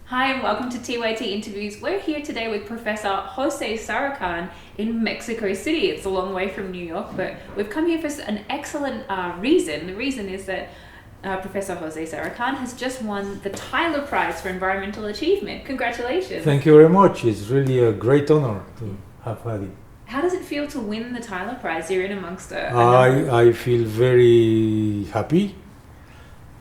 Hi and welcome to TYT Interviews. We're here today with Professor José Sarukhán in Mexico City. It's a long way from New York, but we've come here for an excellent reason. The reason is that Professor José Sarukhán has just won the Tyler Prize for Environmental Achievement. Congratulations. Thank you very much. It's really a great honor to have had it. How does it feel to win the Tyler Prize? You're in amongst I feel very happy,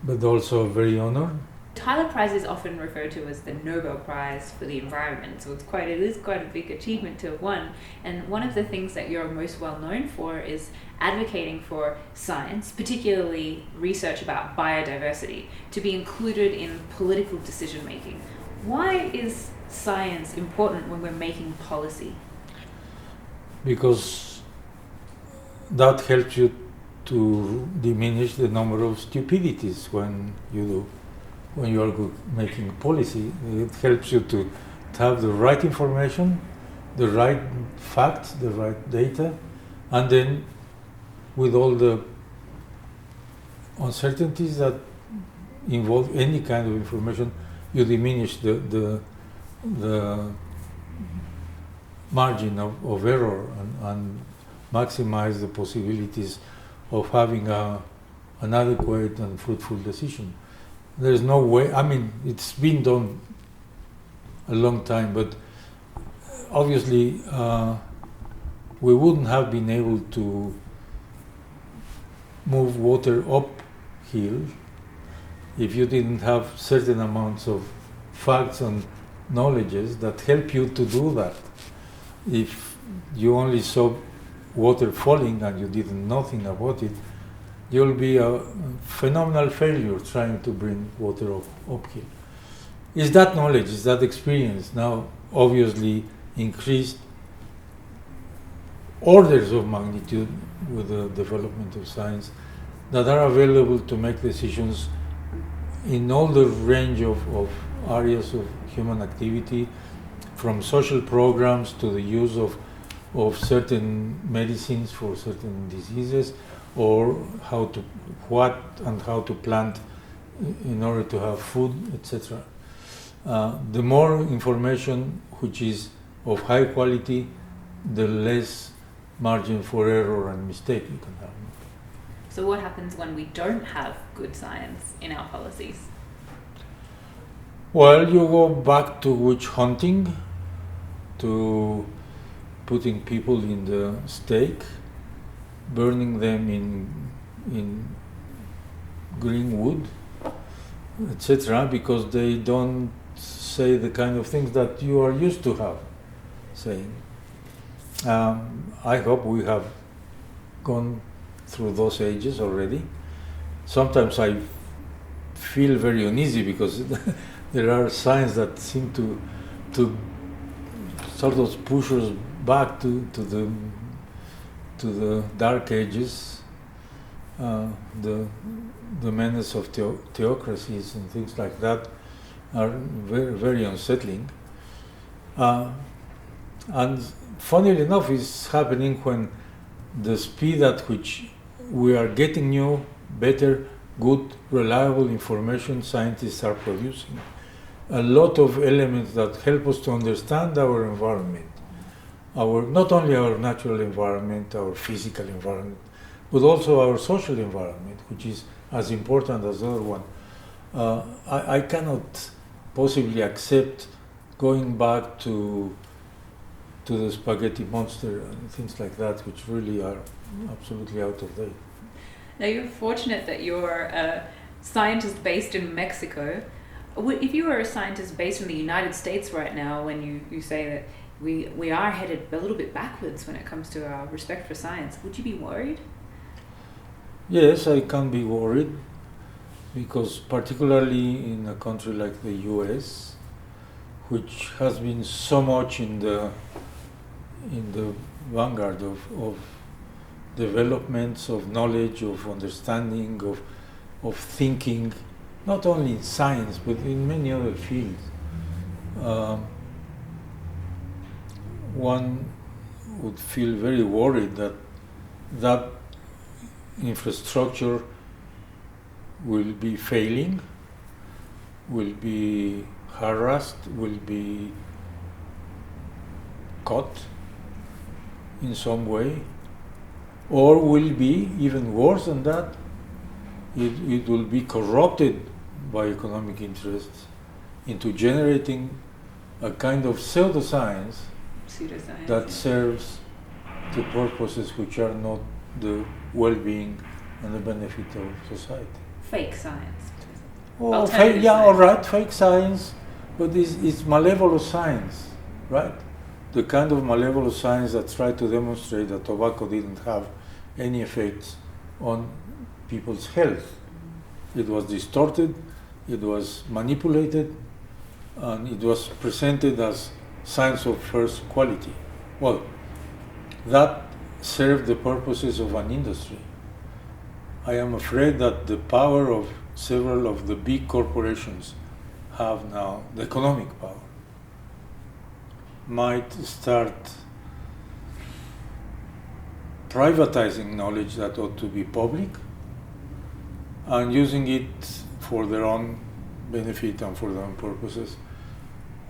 but also very honored. Tyler Prize is often referred to as the Nobel Prize for the environment, so it is quite a big achievement to have won. And one of the things that you're most well known for is advocating for science, particularly research about biodiversity, to be included in political decision making. Why is science important when we're making policy? Because that helps you to diminish the number of stupidities when you are making policy. It helps you to have the right information, the right facts, the right data, and then with all the uncertainties that involve any kind of information, you diminish the margin of error and maximize the possibilities of having an adequate and fruitful decision. There's no way, it's been done a long time, but obviously we wouldn't have been able to move water uphill if you didn't have certain amounts of facts and knowledges that help you to do that. If you only saw water falling and you didn't know nothing about it, you'll be a phenomenal failure trying to bring water uphill. Is that knowledge, is that experience now obviously increased orders of magnitude with the development of science that are available to make decisions in all the range of areas of human activity, from social programs to the use of certain medicines for certain diseases, or what and how to plant in order to have food, etc. The more information which is of high quality, the less margin for error and mistake you can have. So what happens when we don't have good science in our policies? Well, you go back to witch hunting, to putting people in the stake, burning them in green wood, etc., because they don't say the kind of things that you are used to saying. I hope we have gone through those ages already. Sometimes I feel very uneasy because there are signs that seem to sort of push us back to the dark ages, the menace of theocracies and things like that are very, very unsettling. And funnily enough, it's happening when the speed at which we are getting new, better, good, reliable information scientists are producing. A lot of elements that help us to understand our environment, not only our natural environment, our physical environment, but also our social environment, which is as important as the other one. I cannot possibly accept going back to the spaghetti monster and things like that, which really are absolutely out of date. Now, you're fortunate that you're a scientist based in Mexico. If you were a scientist based in the United States right now, when you say that we are headed a little bit backwards when it comes to our respect for science, would you be worried? Yes, I can be worried, because particularly in a country like the US, which has been so much in the vanguard of developments of knowledge, of understanding, of thinking, not only in science but in many other fields. One would feel very worried that infrastructure will be failing, will be harassed, will be caught in some way, or will be even worse than that. It will be corrupted by economic interests into generating a kind of pseudoscience that serves the purposes which are not the well-being and the benefit of society. Fake science. Oh, fake, yeah, all right, fake science, but it's malevolent science, right? The kind of malevolent science that tried to demonstrate that tobacco didn't have any effects on people's health. It was distorted, it was manipulated, and it was presented as science of first quality. Well, that served the purposes of an industry. I am afraid that the power of several of the big corporations have now, the economic power, might start privatizing knowledge that ought to be public and using it for their own benefit and for their own purposes.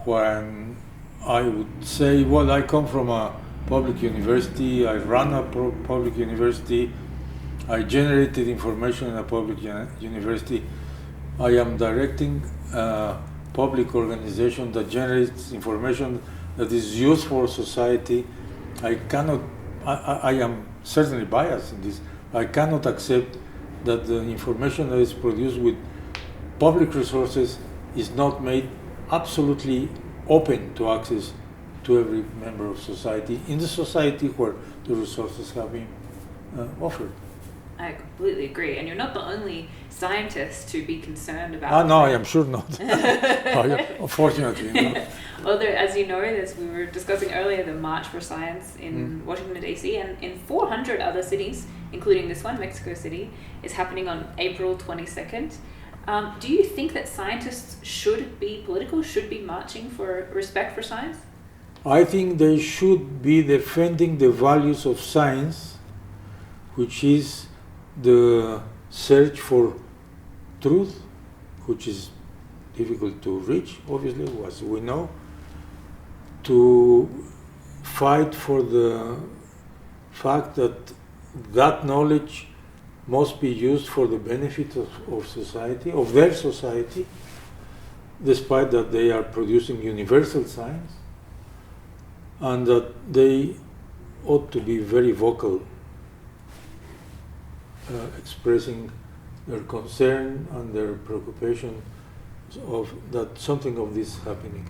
When I would say, well, I come from a public university, I run a public university, I generated information in a public university, I am directing a public organization that generates information that is used for society. I am certainly biased in this. I cannot accept that the information that is produced with public resources is not made absolutely open to access to every member of society in the society where the resources have been offered. I completely agree, and you're not the only scientist to be concerned about. No, I am sure not. Unfortunately, no. Well, as you know, as we were discussing earlier, the March for Science in Washington, D.C., and in 400 other cities, including this one, Mexico City, is happening on April 22nd. Do you think that scientists should be political, should be marching for respect for science? I think they should be defending the values of science, which is the search for truth, which is difficult to reach, obviously, as we know, to fight for the fact that that knowledge must be used for the benefit of society, of their society, despite that they are producing universal science, and that they ought to be very vocal, expressing their concern and their preoccupation of that something of this happening.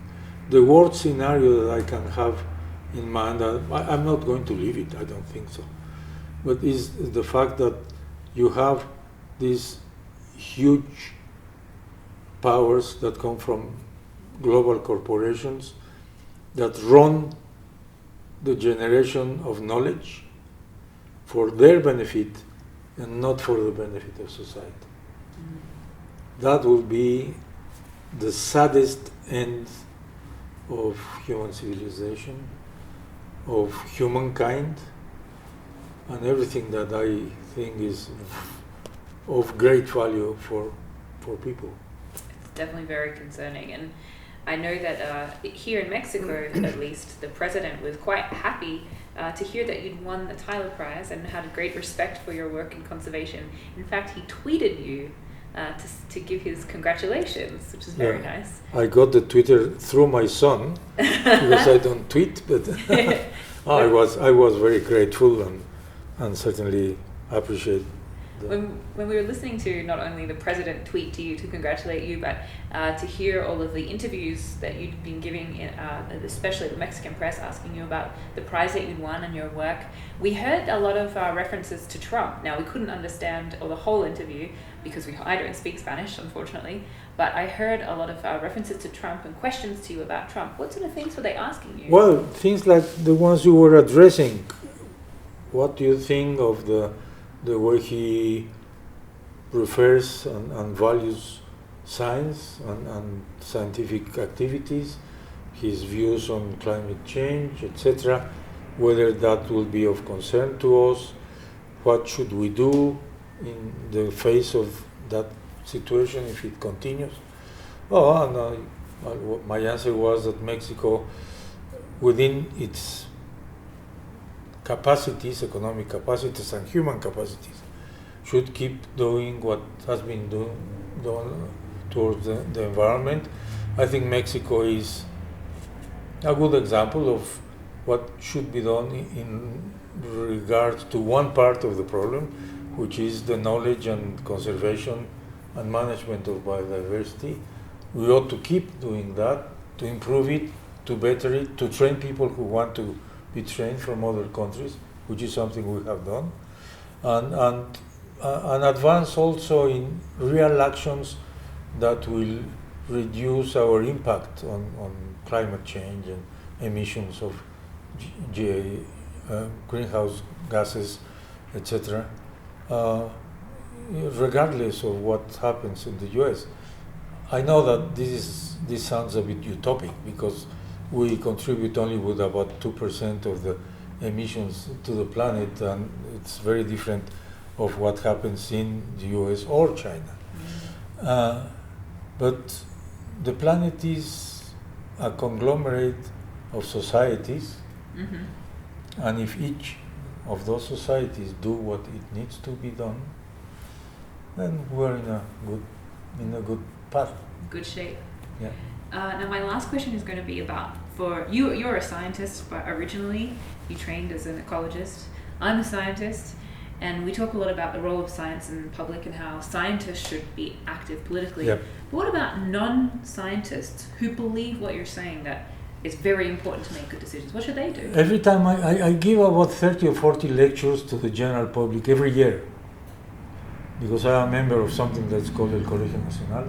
The worst scenario that I can have in mind, I'm not going to leave it, I don't think so, but is the fact that you have these huge powers that come from global corporations that run the generation of knowledge for their benefit and not for the benefit of society. That would be the saddest end of human civilization, of humankind, and everything that I think is of great value for people. It's definitely very concerning, and I know that here in Mexico, at least, the president was quite happy to hear that you'd won the Tyler Prize and had a great respect for your work in conservation. In fact, he tweeted you to give his congratulations, which is very nice. I got the Twitter through my son because I don't tweet, but I was very grateful and certainly appreciate. When we were listening to not only the president tweet to you to congratulate you, but to hear all of the interviews that you'd been giving, especially the Mexican press, asking you about the prize that you'd won and your work, we heard a lot of references to Trump. Now, we couldn't understand the whole interview because I don't speak Spanish, unfortunately, but I heard a lot of references to Trump and questions to you about Trump. What sort of things were they asking you? Well, things like the ones you were addressing. What do you think of the way he refers and values science and scientific activities, his views on climate change, etc., whether that will be of concern to us, what should we do in the face of that situation if it continues. Oh, and Well, my answer was that Mexico, within its capacities, economic capacities and human capacities, should keep doing what has been done towards the environment. I think Mexico is a good example of what should be done in regards to one part of the problem, which is the knowledge and conservation and management of biodiversity. We ought to keep doing that, to improve it, to better it, to train people who want to be trained from other countries, which is something we have done, and advance also in real actions that will reduce our impact on climate change and emissions of greenhouse gases, etc., regardless of what happens in the US. I know that this sounds a bit utopic because we contribute only with about 2% of the emissions to the planet, and it's very different of what happens in the US or China. But the planet is a conglomerate of societies, and if each of those societies do what it needs to be done, then we're in a good path. Good shape. Yeah. Now my last question is going to be about, for you, you're a scientist, but originally you trained as an ecologist. I'm a scientist, and we talk a lot about the role of science in the public and how scientists should be active politically. Yep. But what about non-scientists who believe what you're saying, that it's very important to make good decisions? What should they do? Every time I give about 30 or 40 lectures to the general public every year, because I am a member of something that's called El Colegio Nacional,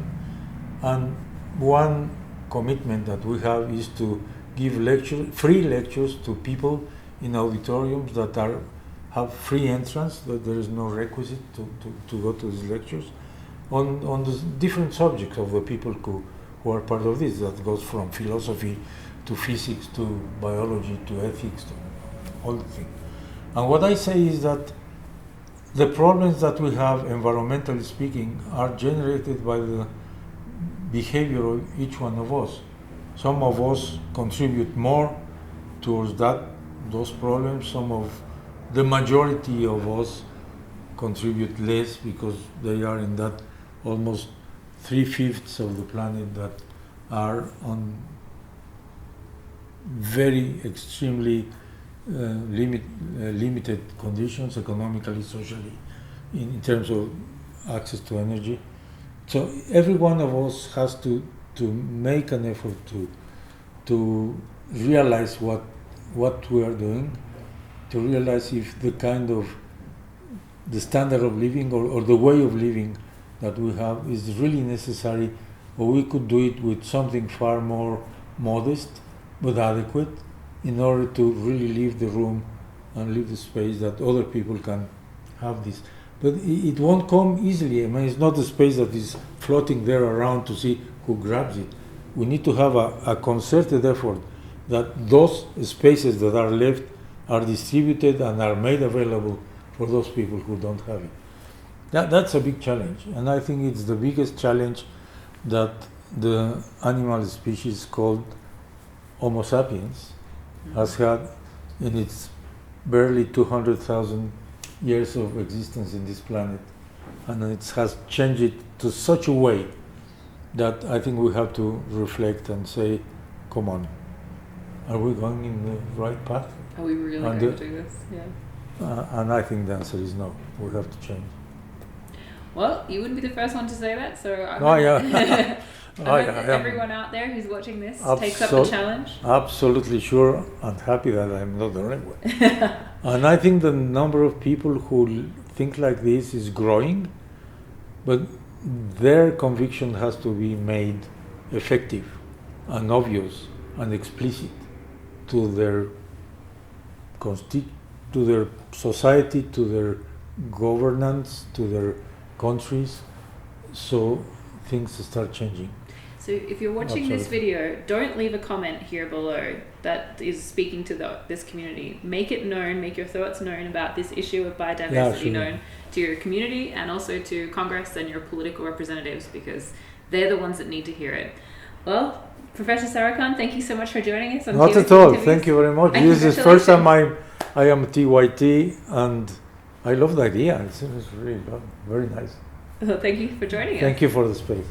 and one commitment that we have is to give free lectures to people in auditoriums that have free entrance, that there is no requisite to go to these lectures, on the different subjects of the people who are part of this. That goes from philosophy to physics to biology to ethics to all the things. And what I say is that the problems that we have, environmentally speaking, are generated by the behavior of each one of us. Some of us contribute more towards those problems. The majority of us contribute less because they are in that almost 3/5 of the planet that are on very extremely limited conditions, economically, socially, in terms of access to energy. So every one of us has to make an effort to realize what we are doing, to realize if the standard of living or the way of living that we have is really necessary, or we could do it with something far more modest but adequate, in order to really leave the room and leave the space that other people can have this. But it won't come easily. I mean, it's not a space that is floating there around to see who grabs it. We need to have a concerted effort that those spaces that are left are distributed and are made available for those people who don't have it. That's a big challenge, and I think it's the biggest challenge that the animal species called Homo sapiens has had in its barely 200,000 years of existence in this planet, and it has changed it to such a way that I think we have to reflect and say, come on, are we going in the right path? Are we really going to do this? Yeah. And I think the answer is no. We have to change. Well, you wouldn't be the first one to say that, so I hope everyone out there who's watching this takes up the challenge. Absolutely sure, and happy that I'm not the only one. And I think the number of people who think like this is growing, but their conviction has to be made effective and obvious and explicit to their society, to their governance, to their countries, so things start changing. So if you're watching this video, don't leave a comment here below that is speaking to this community. Make it known, make your thoughts known about this issue of biodiversity known to your community and also to Congress and your political representatives, because they're the ones that need to hear it. Well, Professor Sarukhán, thank you so much for joining us on Not TOS at all. Interviews. Thank you very much. And This is the first time I am TYT, and I love the idea. It's really very nice. Well, thank you for joining us. Thank you for the space.